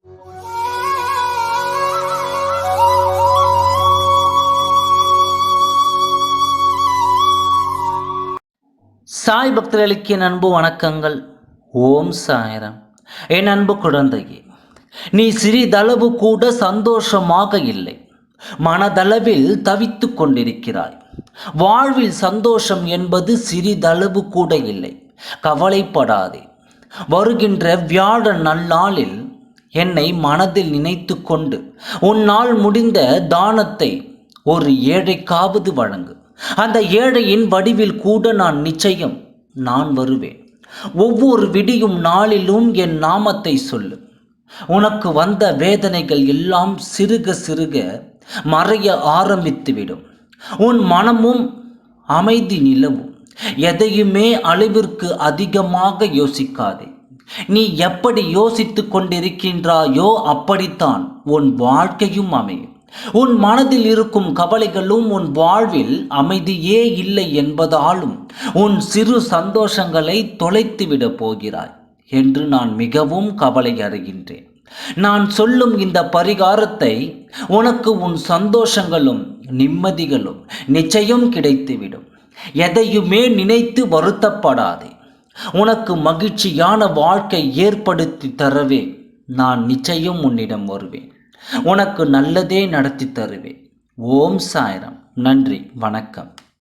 சாய் பக்தர்களுக்கு என் அன்பு வணக்கங்கள். ஓம் சாய்ராம். என் அன்பு குழந்தையே, நீ சிறிதளவு கூட சந்தோஷமாக இல்லை. மனதளவில் தவித்து கொண்டிருக்கிறாய். வாழ்வில் சந்தோஷம் என்பது சிறிதளவு கூட இல்லை. கவலைப்படாதே. வருகின்ற வியாழன் நன்னாளில் என்னை மனதில் நினைத்து கொண்டு உன்னால் முடிந்த தானத்தை ஒரு ஏழைக்காவது வழங்கு. அந்த ஏழையின் வடிவில் கூட நான் வருவேன். ஒவ்வொரு விடியும் நாளிலும் என் நாமத்தை சொல்லு. உனக்கு வந்த வேதனைகள் எல்லாம் சிறுக சிறுக மறைய ஆரம்பித்துவிடும். உன் மனமும் அமைதி நிலவும். எதையுமே அளவிற்கு அதிகமாக யோசிக்காதே. நீ எப்படி யோசித்து கொண்டிருக்கின்றாயோ அப்படித்தான் உன் வாழ்க்கையும் அமையும். உன் மனதில் இருக்கும் கவலைகளும் உன் வாழ்வில் அமைதியே இல்லை என்பதாலும் உன் சிறு சந்தோஷங்களை தொலைத்துவிடப் போகிறாய் என்று நான் மிகவும் கவலை அடைகின்றேன். நான் சொல்லும் இந்த பரிகாரத்தை உனக்கு உன் சந்தோஷங்களும் நிம்மதிகளும் நிச்சயம் கிடைத்துவிடும். எதையுமே நினைத்து வருத்தப்படாதே. உனக்கு மகிழ்ச்சியான வாழ்க்கை ஏற்படுத்தி தரவே நான் நிச்சயம் உன்னிடம் வருவேன். உனக்கு நல்லதே நடத்தி தருவேன். ஓம் சாய்ராம். நன்றி, வணக்கம்.